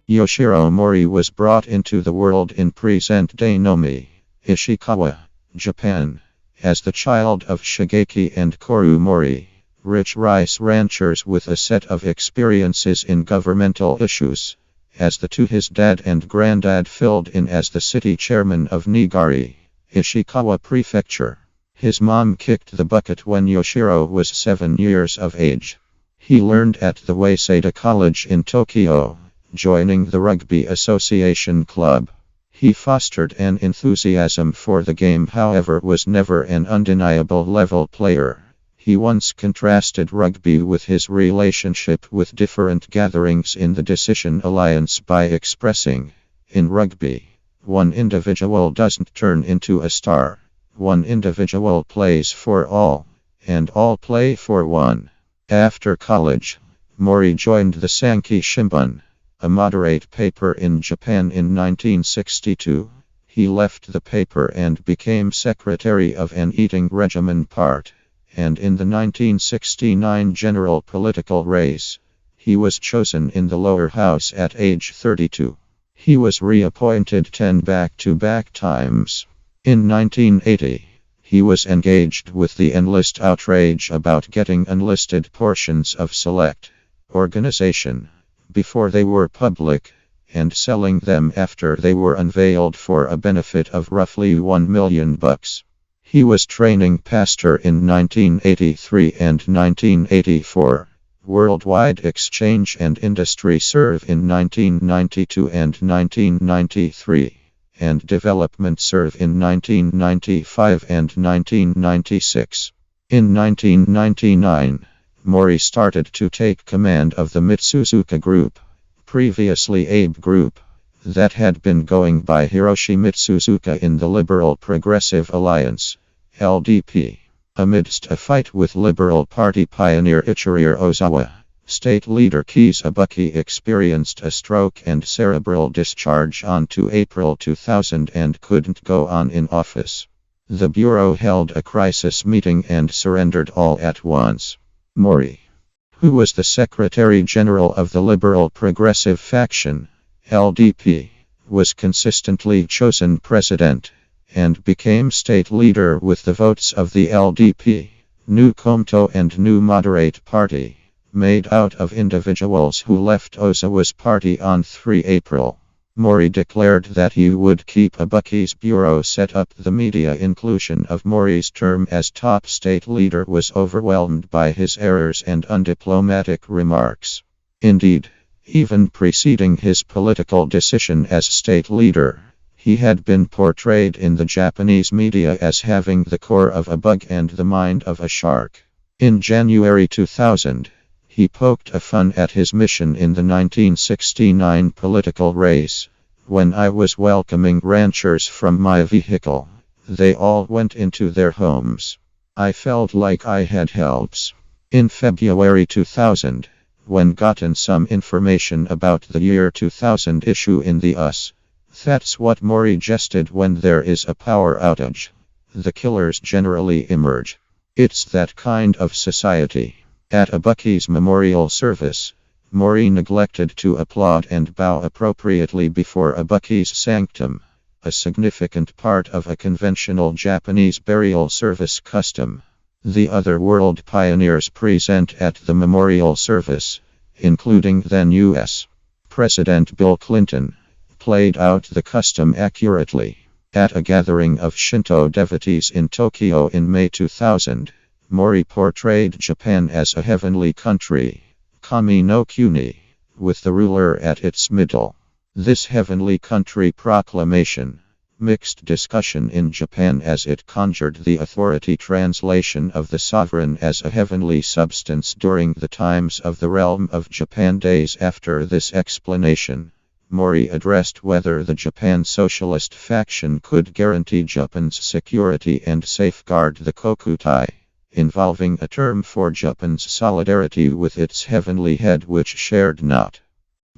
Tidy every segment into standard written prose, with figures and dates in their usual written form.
Yoshiro Mori was brought into the world in present-day Nomi, Ishikawa, Japan, as the child of Shigeki and Kaoru Mori, rich rice ranchers with a set of experiences in governmental issues, as the two his dad and granddad filled in as the city chairman of Neagari, Ishikawa Prefecture. His mom kicked the bucket when Yoshiro was 7 years of age. He learned at the Waseda College in Tokyo, joining the Rugby Association club. He fostered an enthusiasm for the game, however was never an undeniable level player. He once contrasted rugby with his relationship with different gatherings in the Decision Alliance by expressing, "In rugby, one individual doesn't turn into a star. One individual plays for all, and all play for one." After college, Mori joined the Sankei Shimbun, a moderate paper in Japan in 1962. He left the paper and became secretary of an eating regimen part, and in the 1969 general political race, he was chosen in the lower house at age 32. He was reappointed 10 back-to-back times. In 1980, he was engaged with the enlist outrage about getting unlisted portions of select organization before they were public, and selling them after they were unveiled for a benefit of roughly $1 million. He was training pastor in 1983 and 1984, worldwide exchange and industry serve in 1992 and 1993, and development serve in 1995 and 1996. In 1999, Mori started to take command of the Mitsuzuka Group, previously Abe Group, that had been going by Hiroshi Mitsuzuka in the Liberal Progressive Alliance, LDP. Amidst a fight with Liberal Party pioneer Ichiro Ozawa, state leader Kizabuki experienced a stroke and cerebral discharge on April 2000 and couldn't go on in office. The bureau held a crisis meeting and surrendered all at once. Mori, who was the Secretary General of the Liberal Progressive Faction, LDP, was consistently chosen president, and became state leader with the votes of the LDP, New Komto and New Moderate Party, made out of individuals who left Ozawa's party on 3 April. Mori declared that he would keep Ibuki's bureau set up. The media inclusion of Mori's term as top state leader was overwhelmed by his errors and undiplomatic remarks. Indeed, even preceding his political decision as state leader, he had been portrayed in the Japanese media as having the core of a bug and the mind of a shark. In January 2000, he poked a fun at his mission in the 1969 political race. "When I was welcoming ranchers from my vehicle, they all went into their homes. I felt like I had helps." In February 2000, when gotten some information about the year 2000 issue in the US, "That's what Mori jested when there is a power outage. The killers generally emerge. It's that kind of society." At Ibuki's memorial service, Mori neglected to applaud and bow appropriately before Ibuki's sanctum, a significant part of a conventional Japanese burial service custom. The other world pioneers present at the memorial service, including then U.S. President Bill Clinton, played out the custom accurately. At a gathering of Shinto devotees in Tokyo in May 2000, Mori portrayed Japan as a heavenly country, Kami no Kuni, with the ruler at its middle. This heavenly country proclamation, mixed discussion in Japan as it conjured the authority translation of the sovereign as a heavenly substance during the times of the realm of Japan. Days after this explanation, Mori addressed whether the Japan Socialist faction could guarantee Japan's security and safeguard the Kokutai, involving a term for Japan's solidarity with its heavenly head, which shared not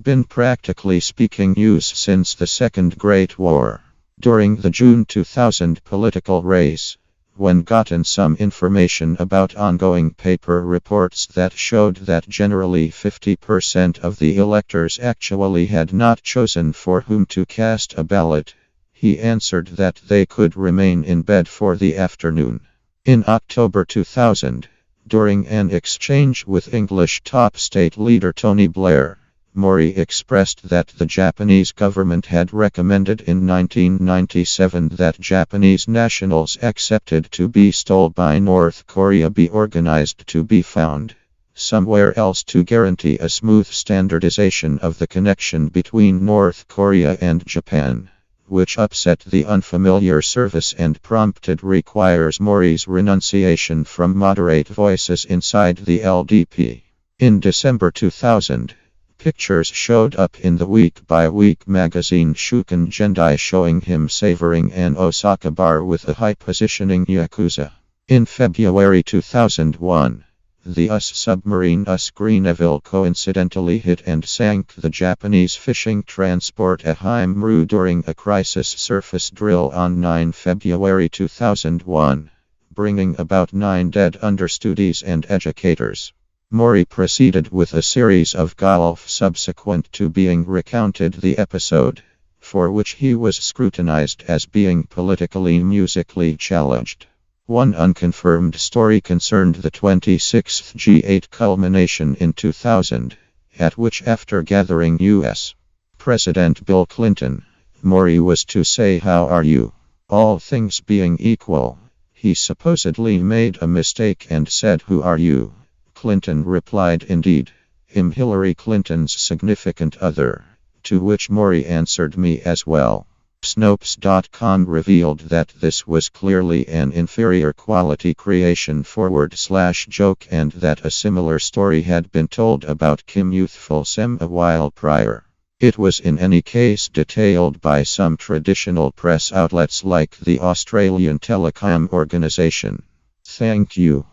been practically speaking used since the Second Great War. During the June 2000 political race, when gotten some information about ongoing paper reports that showed that generally 50% of the electors actually had not chosen for whom to cast a ballot, he answered that they could remain in bed for the afternoon. In October 2000, during an exchange with English top state leader Tony Blair, Mori expressed that the Japanese government had recommended in 1997 that Japanese nationals accepted to be stole by North Korea be organized to be found somewhere else to guarantee a smooth standardization of the connection between North Korea and Japan, which upset the unfamiliar service and prompted requires Mori's renunciation from moderate voices inside the LDP. In December 2000, pictures showed up in the week-by-week magazine Shukan Gendai showing him savoring an Osaka bar with a high-positioning yakuza. In February 2001, the US submarine US Greeneville coincidentally hit and sank the Japanese fishing transport Ahimru during a crisis surface drill on 9 February 2001, bringing about 9 dead understudies and educators. Mori proceeded with a series of golf subsequent to being recounted the episode, for which he was scrutinized as being politically musically challenged. One unconfirmed story concerned the 26th G8 culmination in 2000, at which after gathering U.S. President Bill Clinton, Mori was to say "How are you?" All things being equal, he supposedly made a mistake and said "Who are you?" Clinton replied, "Indeed, I'm Hillary Clinton's significant other," to which Mori answered, "Me as well." Snopes.com revealed that this was clearly an inferior quality creation /joke and that a similar story had been told about Kim Youthful Sem a while prior. It was in any case detailed by some traditional press outlets like the Australian Telecom Organisation. Thank you.